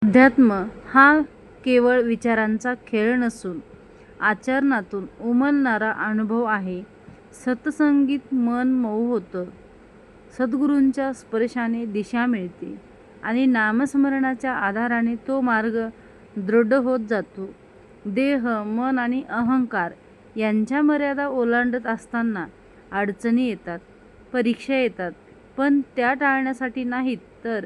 अध्यात्म हा केवळ विचारांचा खेळ नसून आचरणातून उमलणारा अनुभव आहे. सत्संगीत मन मऊ होतं, सद्गुरूंच्या स्पर्शाने दिशा मिळते आणि नामस्मरणाच्या आधाराने तो मार्ग दृढ होत जातो. देह, मन आणि अहंकार यांच्या मर्यादा ओलांडत असताना अडचणी येतात, परीक्षा येतात, पण त्या टाळण्यासाठी नाहीत तर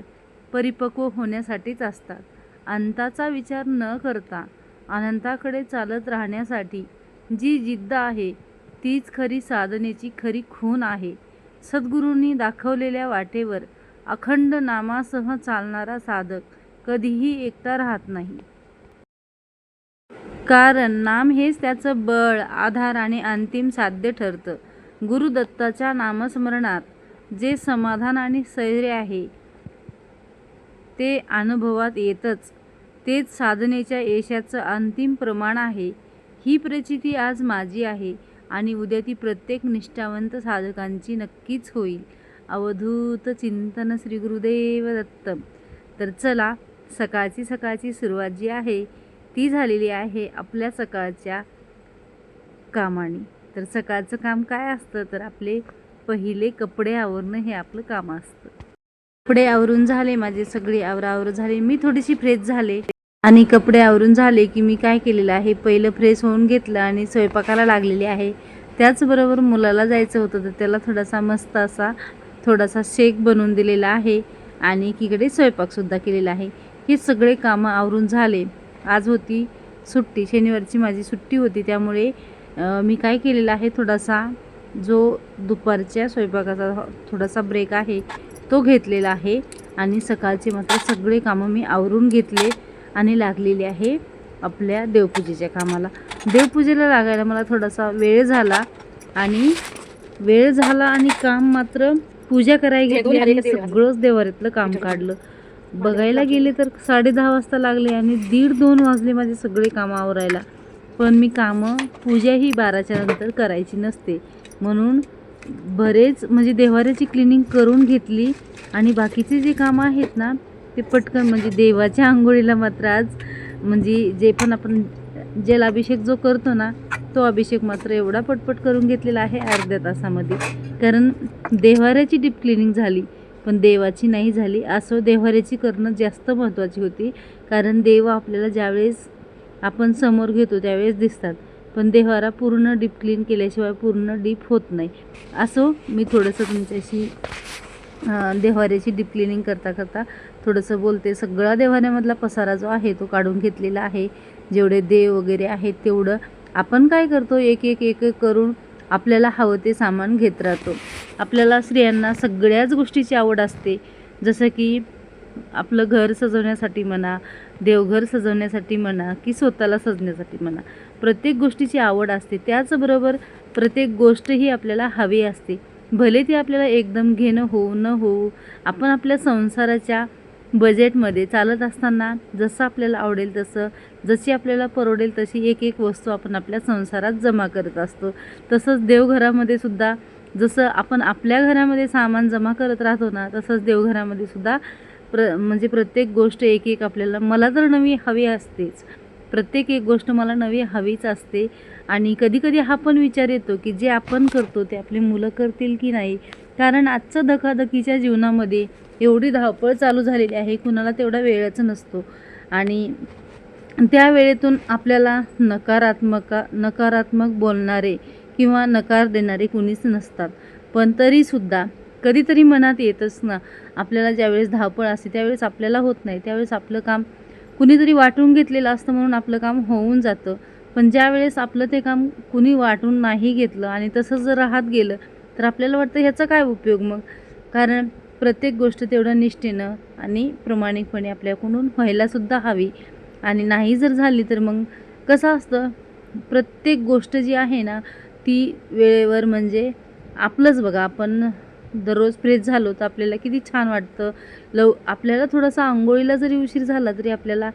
परिपक्व होण्यासाठीच असतात. अंताचा विचार न करता अनंताकडे चालत राहण्यासाठी जी जिद्द आहे तीच खरी साधनेची खरी खूण आहे. सद्गुरूंनी दाखवलेल्या वाटेवर अखंड नामासह चालणारा साधक कधीही एकटा राहत नाही. कारण नाम हेच त्याचं बळ, आधार आणि अंतिम साध्य ठरतं. गुरुदत्ताच्या नामस्मरणात जे समाधान आणि स्थैर्य आहे ते अनुभवात येतच. तेच साधनेच्या यशाचं अंतिम प्रमाण आहे. ही प्रचिती आज माझी आहे आणि उद्या ती प्रत्येक निष्ठावंत साधकांची नक्कीच होईल. अवधूत चिंतन श्री गुरुदेव दत्त. तर चला, सकाळची सुरुवात जी आहे ती झालेली आहे आपल्या सकाळच्या कामाने. तर सकाळचं काम काय असतं तर आपले पहिले कपडे आवरणं हे आपलं काम असतं. कपडे आवरून झाले, माझे सगळे आवरावर झाले, मी थोडीशी फ्रेश झाले आणि कपडे आवरून झाले की मी काय केलेलं आहे, पहिलं फ्रेश होऊन घेतलं आणि स्वयंपाकाला लागलेली आहे. त्याचबरोबर मुलाला जायचं होतं तर त्याला थोडासा मस्त असा थोडासा शेक बनवून दिलेला आहे आणि एकीकडे स्वयंपाकसुद्धा केलेला आहे. हे सगळे कामं आवरून झाले. आज होती सुट्टी, शनिवारची माझी सुट्टी होती, त्यामुळे मी काय केलेलं आहे, थोडासा जो दुपारच्या स्वयंपाकाचा थोडासा ब्रेक आहे तो घेतलेला आहे आणि सकाळचे मात्र सगळे कामं मी आवरून घेतले आणि लागलेले आहे आपल्या देवपूजेच्या कामाला. देवपूजेला लागायला मला थोडासा वेळ झाला आणि काम मात्र पूजा करायला घेतली आणि सगळंच देवाऱ्यातलं काम काढलं. बघायला गेले तर 10:30 वाजता लागले आणि 1:30-2 वाजले माझे सगळे कामं आवरायला. पण मी पूजा ही 12च्या नंतर करायची नसते, म्हणून बरेच म्हणजे देवाऱ्याची क्लिनिंग करून घेतली आणि बाकीचे जे कामं आहेत ना ते पटकन, म्हणजे देवाच्या आंघोळीला मात्र आज म्हणजे जे पण आपण जलाभिषेक जो करतो ना तो अभिषेक मात्र एवढा पटपट करून घेतलेला आहे अर्ध्या तासामध्ये. कारण देवाऱ्याची डीप क्लिनिंग झाली पण देवाची नाही झाली. असो, देवाऱ्याची करणं जास्त महत्त्वाची होती, कारण देव आपल्याला ज्यावेळेस आपण समोर घेतो त्यावेळेस दिसतात, पण देवारा पूर्ण डीप क्लीन केल्याशिवाय पूर्ण डीप होत नाही. असो, मी थोडंसं तुमच्याशी देवाऱ्याची डीप क्लिनिंग करता थोडंसं बोलते. सगळा देवाऱ्यामधला पसारा जो आहे तो काढून घेतलेला आहे. जेवढे देव वगैरे आहेत तेवढं आपण काय करतो, एक एक करून आपल्याला हवं ते सामान घेत राहतो. आपल्याला स्त्रियांना सगळ्याच गोष्टीची आवड असते, जसं की आपलं घर सजवण्यासाठी म्हणा, देवघर सजवण्यासाठी म्हणा की स्वतःला सजण्यासाठी म्हणा, प्रत्येक गोष्टीची आवड असते. त्याचबरोबर प्रत्येक गोष्ट ही आपल्याला हवी असते, भले ती आपल्याला एकदम घेणं होऊ न होऊ. आपण आपल्या संसाराच्या बजेटमध्ये चालत असताना जसं आपल्याला आवडेल तसं, जशी आपल्याला परवडेल तशी एक वस्तू आपण आपल्या संसारात जमा करत असतो. तसंच देवघरामध्ये सुद्धा जसं आपण आपल्या घरामध्ये सामान जमा करत राहतो ना, तसंच देवघरामध्ये सुद्धा म्हणजे प्रत्येक गोष्ट एक आपल्याला, मला तर नवी हवी असतेच. प्रत्येक एक गोष्ट मला नवी हवीच असते. आणि कधी हा पण विचार येतो की जे आपण करतो ते आपली मुलं करतील की नाही. कारण आजचं धकाधकीच्या जीवनामध्ये एवढी धावपळ चालू झालेली आहे, कुणाला तेवढा वेळच नसतो आणि त्या वेळेतून आपल्याला नकारात्मक बोलणारे किंवा नकार देणारे कुणीच नसतात. पण तरीसुद्धा कधीतरी मनात येतच ना, आपल्याला ज्यावेळेस धावपळ असते त्यावेळेस आपल्याला होत नाही, त्यावेळेस आपलं काम कुणीतरी वाटून घेतलेलं असतं म्हणून आपलं काम होऊन जातं. पण ज्यावेळेस आपलं ते काम कुणी वाटून नाही घेतलं आणि तसंच जर राहत गेलं तर आपल्याला वाटतं ह्याचा काय उपयोग मग. कारण प्रत्येक गोष्ट तेवढं निष्ठेनं आणि प्रामाणिकपणे आपल्याकडून व्हायलासुद्धा हवी आणि नाही जर झाली तर मग कसं असतं, प्रत्येक गोष्ट जी आहे ना ती वेळेवर, म्हणजे आपलंच बघा, आपण दररोज फ्रेश झालो तर आपल्याला किती छान वाटतं. आपल्याला थोडासा आंघोळीला जरी उशीर झाला तरी आपल्याला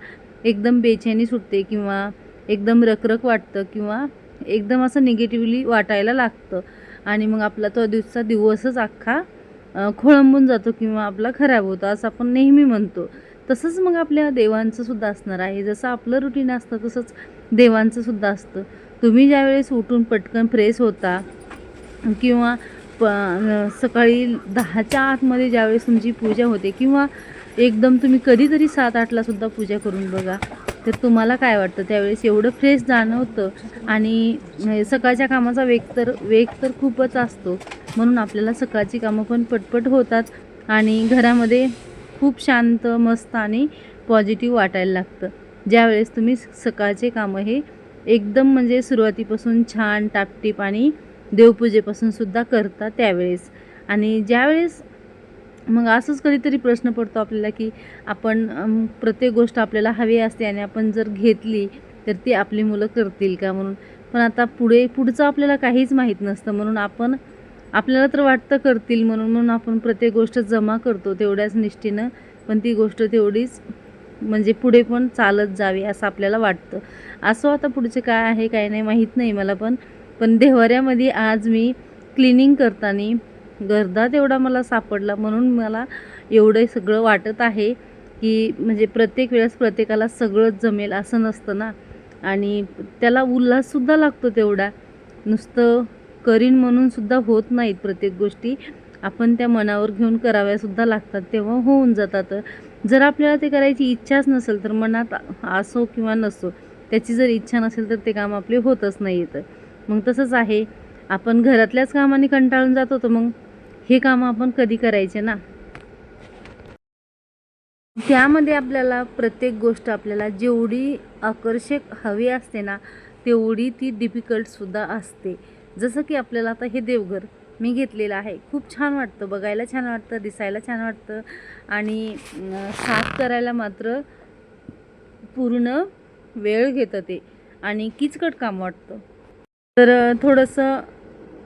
एकदम बेचैनी सुटते किंवा एकदम रखरख वाटतं किंवा एकदम असं निगेटिव्हली वाटायला लागतं आणि मग आपला तो दिवसच अख्खा खोळंबून जातो किंवा आपला खराब होतो असं आपण नेहमी म्हणतो. तसंच मग आपल्या देवांचं सुद्धा असणार आहे. जसं आपलं रुटीन असतं तसंच देवांचं सुद्धा असतं. तुम्ही ज्यावेळेस उठून पटकन फ्रेश होता किंवा सकाळी 10च्या आतमध्ये ज्यावेळेस तुमची पूजा होते किंवा एकदम तुम्ही कधीतरी 7-8ला सुद्धा पूजा करून बघा, तर तुम्हाला काय वाटतं त्यावेळेस एवढं फ्रेश जाणवतं. आणि सकाळच्या कामाचा वेग तर खूपच असतो, म्हणून आपल्याला सकाळची कामं पण पटपट होतात आणि घरामध्ये खूप शांत, मस्त आणि पॉझिटिव्ह वाटायला लागतं. ज्यावेळेस तुम्ही सकाळचे कामं हे एकदम म्हणजे सुरुवातीपासून छान टापटीप आणि देवपूजेपासून सुद्धा करता त्यावेळेस. आणि ज्यावेळेस मग असंच कधीतरी प्रश्न पडतो आपल्याला की आपण प्रत्येक गोष्ट आपल्याला हवी असते आणि आपण जर घेतली तर ती आपली मुलं करतील का म्हणून. पण आता पुढचं आपल्याला काहीच माहीत नसतं, म्हणून आपल्याला तर वाटतं करतील म्हणून आपण प्रत्येक गोष्ट जमा करतो तेवढ्याच निष्ठेनं, पण ती गोष्ट तेवढीच म्हणजे पुढे पण चालत जावी असं आपल्याला वाटतं. असं आता पुढचे काय आहे काय नाही माहीत नाही मला, पण देव्हाऱ्यामध्ये आज मी क्लिनिंग करताना गर्दा तेवढा मला सापडला, म्हणून मला एवढं सगळं वाटत आहे की म्हणजे प्रत्येक वेळेस प्रत्येकाला सगळंच जमेल असं नसतं ना. आणि त्याला उल्हाससुद्धा लागतो तेवढा, नुसतं करीन म्हणून सुद्धा होत नाहीत प्रत्येक गोष्टी. आपण त्या मनावर घेऊन कराव्यासुद्धा लागतात, तेव्हा होऊन जातात. जर आपल्याला ते करायची इच्छाच नसेल तर मनात असो किंवा नसो, त्याची जर इच्छा नसेल तर ते काम आपले होतच नाही येतं. मग तसंच आहे, आपण घरातल्याच कामाने कंटाळून जातो तर मग हे कामं आपण कधी करायचे ना. त्यामध्ये आपल्याला प्रत्येक गोष्ट आपल्याला जेवढी आकर्षक हवी असते ना, तेवढी ती डिफिकल्टसुद्धा असते. जसं की आपल्याला आता हे देवघर मी घेतलेलं आहे, खूप छान वाटतं, बघायला छान वाटतं, दिसायला छान वाटतं आणि साफ करायला मात्र पूर्ण वेळ घेतं ते आणि किचकट काम वाटतं. तर थोडंसं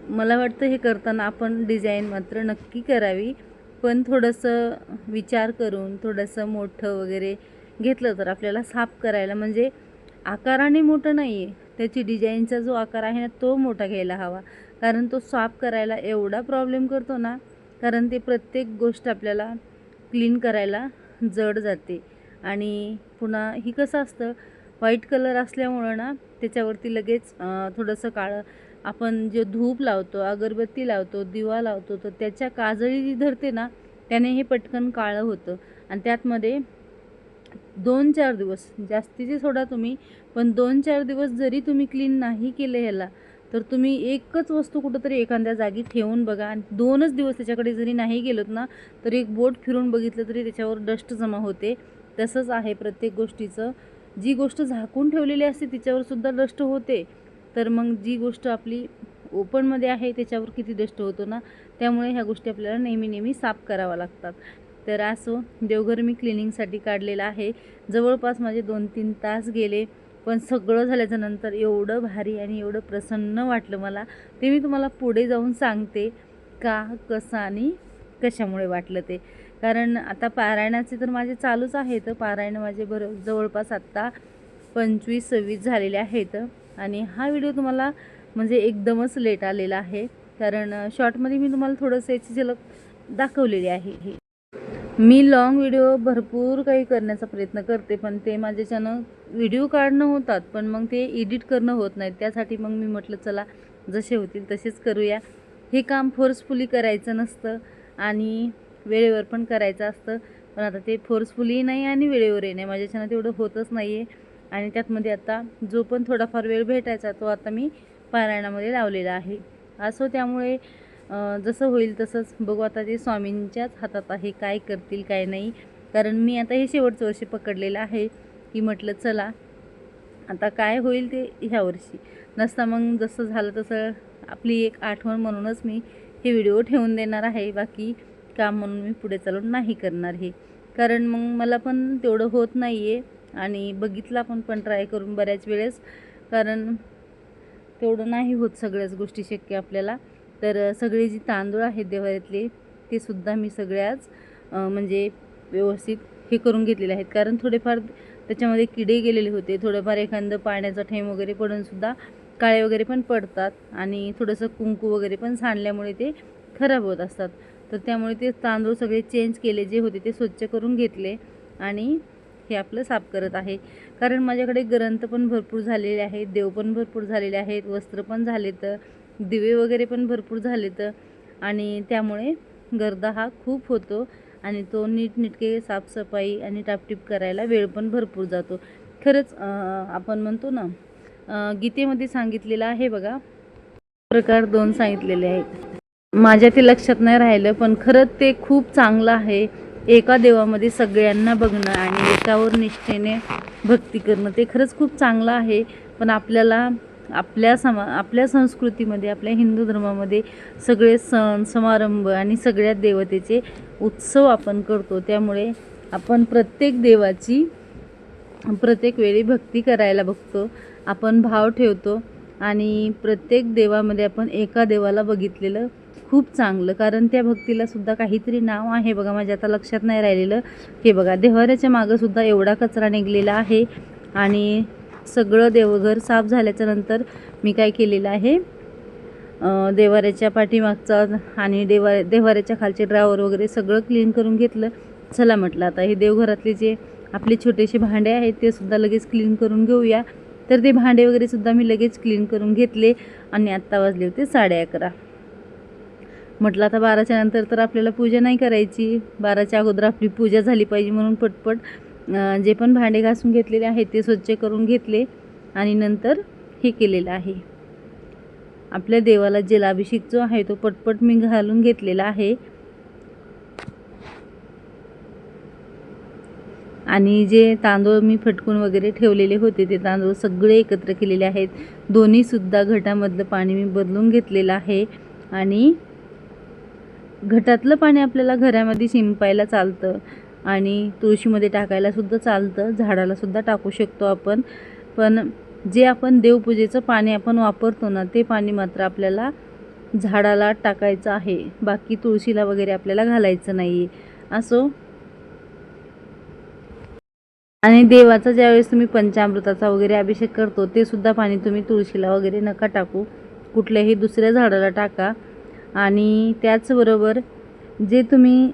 मला वाटतं हे करताना आपण डिझाईन मात्र नक्की करावी, पण थोडंसं विचार करून थोडंसं मोठं वगैरे घेतलं तर आपल्याला साफ करायला म्हणजे आकाराने मोठं नाही आहे, त्याची डिझाईनचा जो आकार आहे ना तो मोठा घ्यायला हवा. कारण तो साफ करायला एवढा प्रॉब्लेम करतो ना, कारण ते प्रत्येक गोष्ट आपल्याला क्लीन करायला जड जाते. आणि पुन्हा ही कसं असतं, व्हाईट कलर असल्यामुळं ना त्याच्यावरती लगेच थोडंसं काळं, आपण जे धूप लावतो, अगरबत्ती लावतो, दिवा लावतो, तर त्याच्या काजळी जी धरते ना त्याने हे पटकन काळं होतं. आणि त्यातमध्ये 2-4 दिवस जास्तीचे सोडा तुम्ही, पण 2-4 दिवस जरी तुम्ही क्लीन नाही केलं ह्याला, तर तुम्ही एकच वस्तू कुठंतरी एखाद्या जागी ठेवून बघा आणि 2च दिवस त्याच्याकडे जरी नाही गेलोत ना, तर एक बोट फिरून बघितलं तरी त्याच्यावर डस्ट जमा होते. तसंच आहे प्रत्येक गोष्टीचं, जी गोष्ट झाकून ठेवलेली असते तिच्यावर सुद्धा डस्ट होते, तर मग जी गोष्ट आपली ओपनमध्ये आहे त्याच्यावर किती डस्ट होतो ना. त्यामुळे ह्या गोष्टी आपल्याला नेहमी साफ कराव्या लागतात. तर असो, देवघर मी क्लिनिंगसाठी काढलेलं आहे. जवळपास माझे 2-3 तास गेले, पण सगळं झाल्याच्या नंतर एवढं भारी आणि एवढं प्रसन्न वाटलं मला, ते मी तुम्हाला पुढे जाऊन सांगते का, कसं आणि कशामुळे वाटलं ते. कारण आता पारायणाचे तर माझे चालूच आहेत, पारायण माझे जवळपास आत्ता 25-26 झालेले आहेत. आणि हा व्हिडिओ तुम्हाला म्हणजे एकदमच लेट आलेला आहे, कारण शॉर्टमध्ये मी तुम्हाला थोडंसं याची झलक दाखवलेली आहे. मी लाँग व्हिडिओ भरपूर काही करण्याचा प्रयत्न करते, पण ते माझ्याच्यानं व्हिडिओ काढणं होतात, पण मग ते एडिट करणं होत नाही. त्यासाठी मग मी म्हटलं चला जसे होतील तसेच करूया. हे काम फोर्सफुली करायचं नसतं आणि वेळेवर पण करायचं असतं, पण आता ते फोर्सफुली नाही आणि वेळेवरही नाही, माझ्याच्यानं तेवढं होतच नाही आहे. आणि त्यातमध्ये आता जो पण थोडाफार वेळ भेटायचा तो आता मी पारायणामध्ये लावलेला आहे. असो, त्यामुळे जसं होईल तसंच बघू. आता ते स्वामींच्याच हातात आहे, काय करतील काय नाही. कारण मी आता हे शेवटचं वर्षी पकडलेलं आहे की म्हटलं चला आता काय होईल ते ह्या वर्षी, नसता मग जसं झालं तसं आपली एक आठवण म्हणूनच मी हे व्हिडिओ ठेवून देणार आहे. बाकी काम म्हणून मी पुढे चालून नाही करणार हे, कारण मग मला पण तेवढं होत नाही आहे आणि बघितला पण ट्राय करून बऱ्याच वेळेस, कारण तेवढं नाही होत सगळ्याच गोष्टी शक्य आपल्याला. तर सगळे जी तांदूळ आहेत देवाऱ्यातले ते सुद्धा मी सगळ्याच म्हणजे व्यवस्थित हे करून घेतलेले आहेत, कारण थोडेफार त्याच्यामध्ये किडे गेलेले होते, थोडंफार एखादं पाण्याचा थेंब वगैरे पडूनसुद्धा काळे वगैरे पण पडतात आणि थोडंसं कुंकू वगैरे पण सांडल्यामुळे ते खराब होत असतात. तर त्यामुळे ते तांदूळ सगळे चेंज केले, जे होते ते स्वच्छ करून घेतले आणि हे आपलं साफ करत आहे. कारण माझ्याकडे ग्रंथ पण भरपूर झालेले आहेत, देव पण भरपूर झालेले आहेत, वस्त्र पण झालेत, दिवे वगैरे पण भरपूर झालेत आणि त्यामुळे गर्दा हा खूप होतो आणि तो नीटनेटके साफसफाई आणि टापटीप करायला वेळ पण भरपूर जातो. खरंच आपण म्हणतो ना, गीतेमध्ये सांगितलेलं आहे बघा, प्रकार 2 सांगितलेले आहेत. माझ्या ते लक्षात नाही राहिलं, पण खरंच ते खूप चांगलं आहे. एका देवामध्ये सगळ्यांना बघणं आणि एकावर निष्ठेने भक्ती करणं ते खरंच खूप चांगलं आहे. पण आपल्याला आपल्या संस्कृतीमध्ये, आपल्या हिंदू धर्मामध्ये सगळे सण समारंभ आणि सगळ्या देवतेचे उत्सव आपण करतो. त्यामुळे आपण प्रत्येक देवाची प्रत्येक वेळी भक्ती करायला बघतो, आपण भाव ठेवतो आणि प्रत्येक देवामध्ये आपण एका देवाला बघितलेलं खूप चांगलं. कारण त्या भक्तीला सुद्धा काहीतरी नाव आहे बघा, माझ्या आता लक्षात नाही राहिलेलं. हे बघा, देव्हाऱ्याच्या मागं सुद्धा एवढा कचरा निघलेला आहे आणि सगळं देवघर साफ झाल्याच्या नंतर मी काय केलेलं आहे, देव्हाऱ्याच्या पाठीमागचा आणि देव्हाऱ्याच्या खालचे ड्रावर वगैरे सगळं क्लीन करून घेतलं. चला म्हटलं आता हे देवघरातले जे आपले छोटेसे भांडे आहेत ते सुद्धा लगेच क्लीन करून घेऊया. तर ते भांडे वगैरे सुद्धा मी लगेच क्लीन करून घेतले आणि आत्ता वाजले होते 11:30. म्हटलं आता 12च्या नंतर तर आपल्याला पूजा नाही करायची, 12च्या अगोदर आपली पूजा झाली पाहिजे म्हणून पटपट जे पण भांडे घासून घेतलेले आहेत ते स्वच्छ करून घेतले आणि नंतर हे केलेलं आहे. आपल्या देवाला जलाभिषेक जो आहे तो पटपट मी घालून घेतलेला आहे आणि जे तांदूळ मी फटकून वगैरे ठेवलेले होते ते तांदूळ सगळे एकत्र केलेले आहेत. दोन्हीसुद्धा घटामधलं पाणी मी बदलून घेतलेलं आहे आणि घटातलं पाणी आपल्याला घरामध्ये शिंपायला चालतं आणि तुळशीमध्ये टाकायला सुद्धा चालतं, झाडाला सुद्धा टाकू शकतो आपण. पण जे आपण देवपूजेचं पाणी आपण वापरतो ना, ते पाणी मात्र आपल्याला झाडाला टाकायचं आहे, बाकी तुळशीला वगैरे आपल्याला घालायचं नाही असो. आणि देवाचा ज्यावेळेस तुम्ही पंचामृताचा वगैरे अभिषेक करतो ते सुद्धा पाणी तुम्ही तुळशीला वगैरे नका टाकू, कुठल्याही दुसऱ्या झाडाला टाका. आणि त्याचबरोबर जे तुम्ही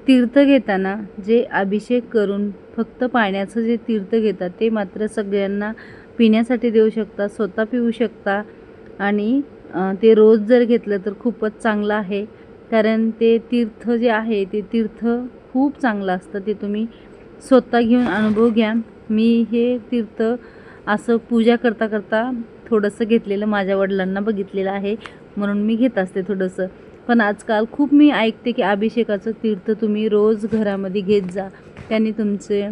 तीर्थ घेताना जे अभिषेक करून फक्त पाण्याचं जे तीर्थ घेतात ते मात्र सगळ्यांना पिण्यासाठी देऊ शकता, स्वतः पिऊ शकता आणि ते रोज जर घेतलं तर खूपच चांगलं आहे. कारण ते तीर्थ जे आहे ते तीर्थ खूप चांगलं असतं, ते तुम्ही स्वतः घेऊन अनुभव घ्या. मी हे तीर्थ असं पूजा करता करता थोडंसं घेतलेलं, माझ्या वडिलांना बघितलेलं आहे म्हणून मी घेत असते थोडंसं. पण आजकाल खूप मी ऐकते की अभिषेकाचं तीर्थ तुम्ही रोज घरामध्ये घेत जा, त्याने तुमचे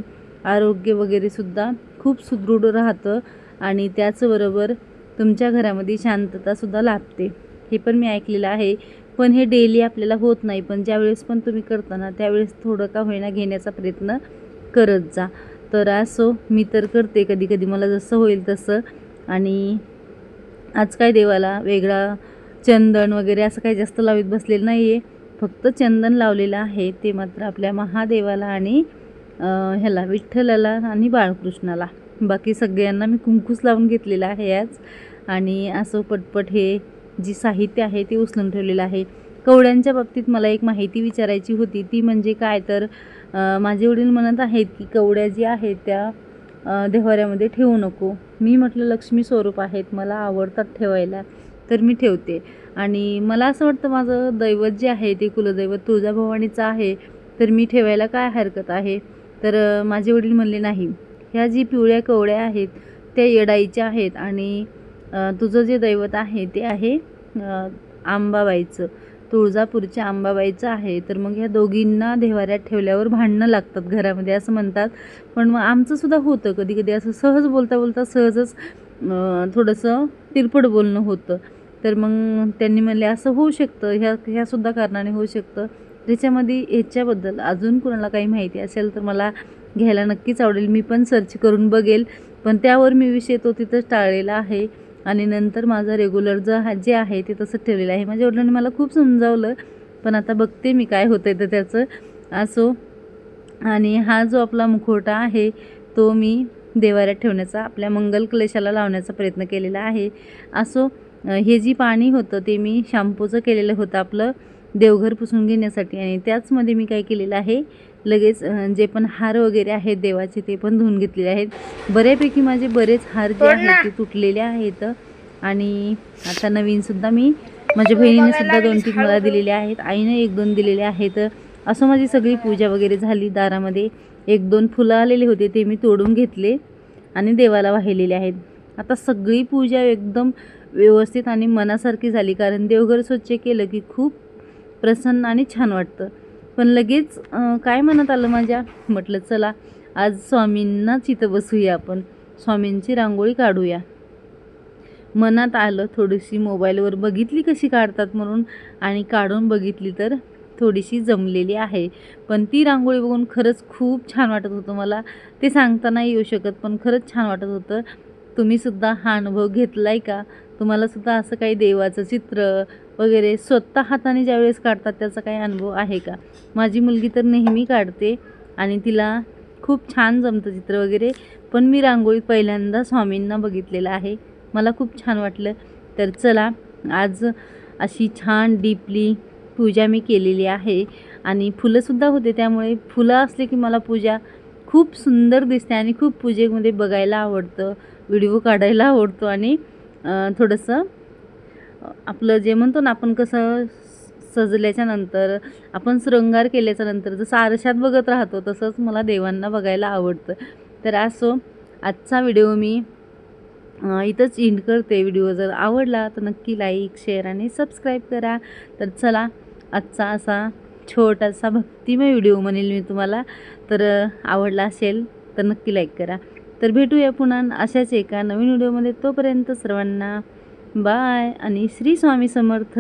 आरोग्य वगैरेसुद्धा खूप सुदृढ राहतं आणि त्याचबरोबर तुमच्या घरामध्ये शांततासुद्धा लाभते, हे पण मी ऐकलेलं आहे. पण हे डेली आपल्याला होत नाही, पण ज्यावेळेस पण तुम्ही करताना त्यावेळेस थोडं का होईना घेण्याचा प्रयत्न करत जा. तर असो, मी तर करते कधी कधी मला जसं होईल तसं. आणि आज काय देवाला वेगळा चंदन वगैरे असं काही जास्त लावीत बसलेलं नाही आहे, फक्त चंदन लावलेलं आहे ते मात्र आपल्या महादेवाला आणि ह्याला विठ्ठलाला आणि बाळकृष्णाला. बाकी सगळ्यांना मी कुंकूच लावून घेतलेलं आहे आज. आणि असं पटपट हे जी साहित्य आहे ते उचलून ठेवलेलं आहे. कवड्यांच्या बाबतीत मला एक माहिती विचारायची होती, ती म्हणजे काय तर माझे वडील म्हणत आहेत की कवड्या जी आहेत त्या देव्हाऱ्यामध्ये ठेवू नको. मी म्हटलं लक्ष्मी स्वरूप आहेत, मला आवडतात ठेवायला तर मी ठेवते. आणि मला असं वाटतं माझं दैवत जे आहे ते कुलदैवत तुळजाभवानीचं आहे, तर मी ठेवायला काय हरकत आहे. तर माझे वडील म्हणले नाही, ह्या जी पिवळ्या कवड्या आहेत त्या येडाईच्या आहेत आणि तुझं जे दैवत आहे ते आहे आंबाबाईचं, तुळजापूरच्या आंबाबाईचं आहे. तर मग ह्या दोघींना देव्हाऱ्यात ठेवल्यावर भांडणं लागतात घरामध्ये असं म्हणतात. पण मग आमचंसुद्धा होतं कधी कधी असं सहज बोलता बोलता सहजच थोडंसं तिरपड बोलणं होतं. तर मग त्यांनी म्हणले असं होऊ शकतं, ह्यासुद्धा कारणाने होऊ शकतं. त्याच्यामध्ये ह्याच्याबद्दल अजून कोणाला काही माहिती असेल तर मला घ्यायला नक्कीच आवडेल, मी पण सर्च करून बघेल. पण त्यावर मी विषय तो तिथंच टाळलेला आहे आणि नंतर माझं रेग्युलर जे आहे ते तसं ठेवलेलं आहे. माझ्या वडिलांनी मला खूप समजावलं, पण आता बघते मी काय होतं आहे तर त्याचं. असो, आणि हा जो आपला मुखवटा आहे तो मी देव्हाऱ्यात ठेवण्याचा, आपल्या मंगल कलशाला लावण्याचा प्रयत्न केलेला आहे. असो, हे जी पाणी होतं ते मी शॅम्पूचं केलेलं होतं आपलं देवघर पुसून घेण्यासाठी आणि त्याचमध्ये मी काय केलेलं आहे लगेच जे पण हार वगैरे आहेत देवाचे ते पण धुवून घेतलेले आहेत. बऱ्यापैकी माझे बरेच हार जे आहेत ते तुटलेले आहेत आणि आता नवीनसुद्धा मी माझ्या बहिणीने सुद्धा 2-3 मला दिलेले आहेत, आईने 1-2 दिलेले आहेत. असं माझी सगळी पूजा वगैरे झाली. दारामध्ये 1-2 फुलं आलेले होते ते मी तोडून घेतले आणि देवाला वाहिलेले आहेत. आता सगळी पूजा एकदम व्यवस्थित आणि मनासारखी झाली, कारण देवघर स्वच्छ केलं की खूप प्रसन्न आणि छान वाटतं. पण लगेच काय मनात आलं माझ्या, म्हटलं चला आज स्वामींनाच इथं बसूया, आपण स्वामींची रांगोळी काढूया. मनात आलं, थोडीशी मोबाईलवर बघितली कशी काढतात म्हणून आणि काढून बघितली तर थोडीशी जमलेली आहे. पण ती रांगोळी बघून खरंच खूप छान वाटत होतं मला. ते सांगता नाही येऊ शकत, पण खरंच छान वाटत होतं. तुम्हीसुद्धा हा अनुभव घेतला आहे का? तुम्हालासुद्धा असं काही देवाचं चित्र वगैरे स्वतः हाताने ज्यावेळेस काढतात त्याचा काही अनुभव आहे का? माझी मुलगी तर नेहमी काढते आणि तिला खूप छान जमतं चित्र वगैरे. पण मी रांगोळीत पहिल्यांदा स्वामींना बघितलेलं आहे. मला खूप छान वाटलं. तर चला आज अशी छान डीपली पूजा मी केलेली आहे आणि फुलंसुद्धा होते, त्यामुळे फुलं असले की मला पूजा खूप सुंदर दिसते आणि खूप पूजेमध्ये बघायला आवडतं, व्हिडिओ काढायला आवडतो आणि थोडंसं आपलं जे म्हणतो ना आपण कसं सजल्याच्या नंतर आपण शृंगार केल्याच्या नंतर जसं आरशात बघत राहतो तसंच मला देवांना बघायला आवडतं. तर असो आजचा व्हिडिओ मी इथंच एंड करते. व्हिडिओ जर आवडला तर नक्की लाईक, शेअर आणि सबस्क्राईब करा. तर चला आजचा असा छोटासा भक्तिमय व्हिडिओ म्हणेल मी तुम्हाला. तर आवडला असेल तर नक्की लाईक करा. तर भेटूया पुन्हा अशाच एका नवीन व्हिडिओमध्ये. तोपर्यंत सर्वांना बाय आणि श्री स्वामी समर्थ.